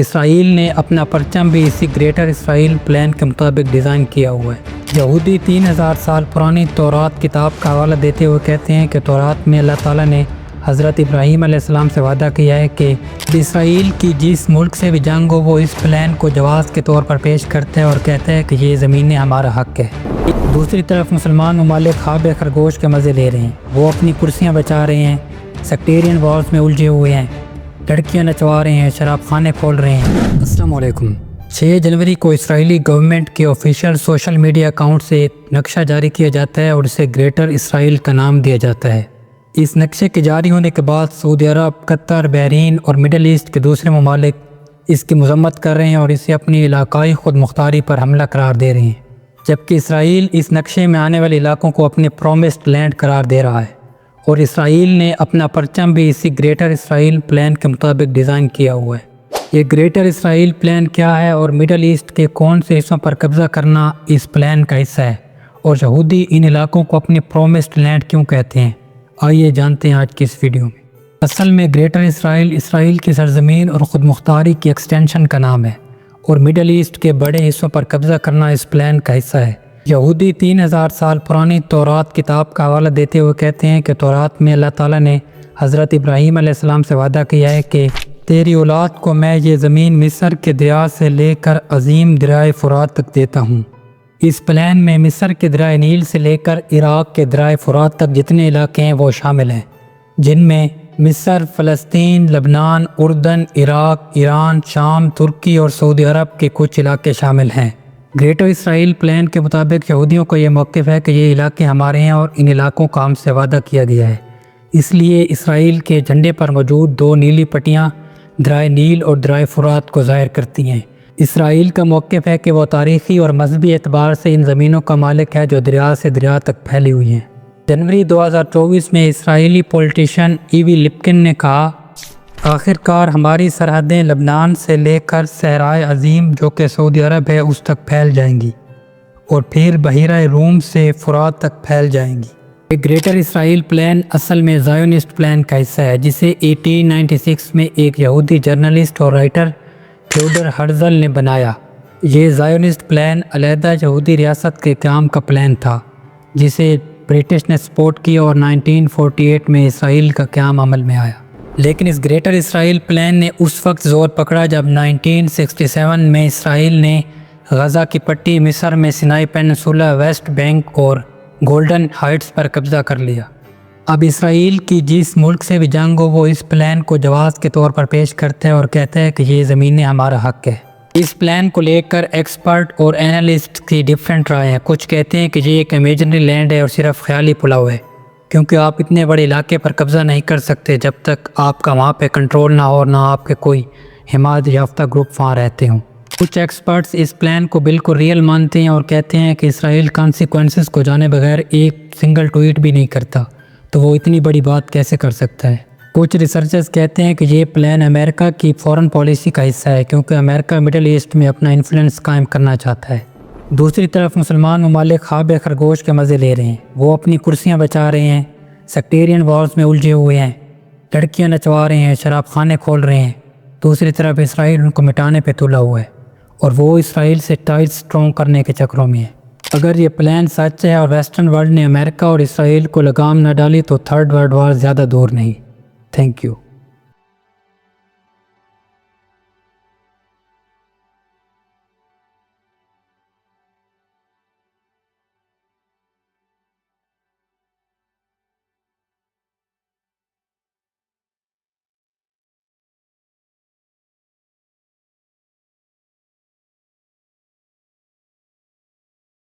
اسرائیل نے اپنا پرچم بھی اسی گریٹر اسرائیل پلان کے مطابق ڈیزائن کیا ہوا ہے۔ یہودی 3000 سال پرانی تورات کتاب کا حوالہ دیتے ہوئے کہتے ہیں کہ تورات میں اللہ تعالیٰ نے حضرت ابراہیم علیہ السلام سے وعدہ کیا ہے کہ اسرائیل کی جس ملک سے بھی جنگ ہو وہ اس پلان کو جواز کے طور پر پیش کرتا ہے اور کہتا ہے کہ یہ زمینیں ہمارا حق ہے۔ دوسری طرف مسلمان ممالک خواب خرگوش کے مزے لے رہے ہیں، وہ اپنی کرسیاں بچا رہے ہیں، سیکٹیرین وارز میں الجھے ہوئے ہیں، لڑکیاں نچوا رہے ہیں، شراب خانے کھول رہے ہیں۔ السلام علیکم۔ 6 جنوری کو اسرائیلی گورنمنٹ کے آفیشیل سوشل میڈیا اکاؤنٹ سے نقشہ جاری کیا جاتا ہے اور اسے گریٹر اسرائیل کا نام دیا جاتا ہے۔ اس نقشے کے جاری ہونے کے بعد سعودی عرب، قطر، بحرین اور مڈل ایسٹ کے دوسرے ممالک اس کی مذمت کر رہے ہیں اور اسے اپنی علاقائی خود مختاری پر حملہ قرار دے رہے ہیں، جبکہ اسرائیل اس نقشے میں آنے والے علاقوں کو اپنے پرومسڈ لینڈ قرار دے رہا ہے، اور اسرائیل نے اپنا پرچم بھی اسی گریٹر اسرائیل پلان کے مطابق ڈیزائن کیا ہوا ہے۔ یہ گریٹر اسرائیل پلان کیا ہے اور مڈل ایسٹ کے کون سے حصوں پر قبضہ کرنا اس پلان کا حصہ ہے، اور یہودی ان علاقوں کو اپنے پرومسڈ لینڈ کیوں کہتے ہیں، آئیے جانتے ہیں آج کی اس ویڈیو میں۔ اصل میں گریٹر اسرائیل اسرائیل کی سرزمین اور خود مختاری کی ایکسٹینشن کا نام ہے، اور مڈل ایسٹ کے بڑے حصوں پر قبضہ کرنا اس پلان کا حصہ ہے۔ یہودی 3000 سال پرانی تورات کتاب کا حوالہ دیتے ہوئے کہتے ہیں کہ تورات میں اللہ تعالیٰ نے حضرت ابراہیم علیہ السلام سے وعدہ کیا ہے کہ تیری اولاد کو میں یہ زمین مصر کے دریا سے لے کر عظیم دریائے فرات تک دیتا ہوں۔ اس پلان میں مصر کے دریائے نیل سے لے کر عراق کے دریائے فرات تک جتنے علاقے ہیں وہ شامل ہیں، جن میں مصر، فلسطین، لبنان، اردن، عراق، ایران، شام، ترکی اور سعودی عرب کے کچھ علاقے شامل ہیں۔ گریٹر اسرائیل پلان کے مطابق یہودیوں کو یہ موقف ہے کہ یہ علاقے ہمارے ہیں اور ان علاقوں کا ہم سے وعدہ کیا گیا ہے، اس لیے اسرائیل کے جھنڈے پر موجود 2 نیلی پٹیاں دریائے نیل اور دریائے فرات کو ظاہر کرتی ہیں۔ اسرائیل کا موقف ہے کہ وہ تاریخی اور مذہبی اعتبار سے ان زمینوں کا مالک ہے جو دریا سے دریا تک پھیلی ہوئی ہیں۔ جنوری 2024 میں اسرائیلی پولیٹیشین ایوی لپکن نے کہا، آخرکار ہماری سرحدیں لبنان سے لے کر صحرائے عظیم جو کہ سعودی عرب ہے اس تک پھیل جائیں گی، اور پھر بحیرہ روم سے فرات تک پھیل جائیں گی۔ یہ گریٹر اسرائیل پلان اصل میں زائونسٹ پلان کا حصہ ہے، جسے 1896 میں ایک یہودی جرنلسٹ اور رائٹر تھیوڈر ہرزل نے بنایا۔ یہ زائونسٹ پلان علیحدہ یہودی ریاست کے قیام کا پلان تھا، جسے برٹش نے سپورٹ کیا اور 1948 میں اسرائیل کا قیام عمل میں آیا۔ لیکن اس گریٹر اسرائیل پلان نے اس وقت زور پکڑا جب 1967 میں اسرائیل نے غزہ کی پٹی، مصر میں سینائی پیننسولا، ویسٹ بینک اور گولڈن ہائٹس پر قبضہ کر لیا۔ اب اسرائیل کی جس ملک سے بھی جنگ ہو وہ اس پلان کو جواز کے طور پر پیش کرتا ہے اور کہتا ہے کہ یہ زمینیں ہمارا حق ہے۔ اس پلان کو لے کر ایکسپرٹ اور اینالسٹ کی ڈیفرنٹ رائے ہیں۔ کچھ کہتے ہیں کہ یہ ایک امیجنری لینڈ ہے اور صرف خیالی پلاؤ ہے، کیونکہ آپ اتنے بڑے علاقے پر قبضہ نہیں کر سکتے جب تک آپ کا وہاں پہ کنٹرول نہ ہو اور نہ آپ کے کوئی حمایت یافتہ گروپ وہاں رہتے ہوں۔ کچھ ایکسپرٹس اس پلان کو بالکل ریئل مانتے ہیں اور کہتے ہیں کہ اسرائیل کانسیکوینسز کو جانے بغیر ایک سنگل ٹویٹ بھی نہیں کرتا، تو وہ اتنی بڑی بات کیسے کر سکتا ہے۔ کچھ ریسرچرز کہتے ہیں کہ یہ پلان امریکہ کی فورن پالیسی کا حصہ ہے، کیونکہ امریکہ مڈل ایسٹ میں اپنا انفلوئنس قائم کرنا چاہتا ہے۔ دوسری طرف مسلمان ممالک خواب خرگوش کے مزے لے رہے ہیں، وہ اپنی کرسیاں بچا رہے ہیں، سیکٹیرین وارز میں الجھے ہوئے ہیں، لڑکیاں نچوا رہے ہیں، شراب خانے کھول رہے ہیں۔ دوسری طرف اسرائیل ان کو مٹانے پہ تلا ہوا ہے، اور وہ اسرائیل سے ٹائز سٹرونگ کرنے کے چکروں میں ہے۔ اگر یہ پلان سچ ہے اور ویسٹرن ورلڈ نے امریکہ اور اسرائیل کو لگام نہ ڈالی تو 3rd ورلڈ وار زیادہ دور نہیں۔ Thank you.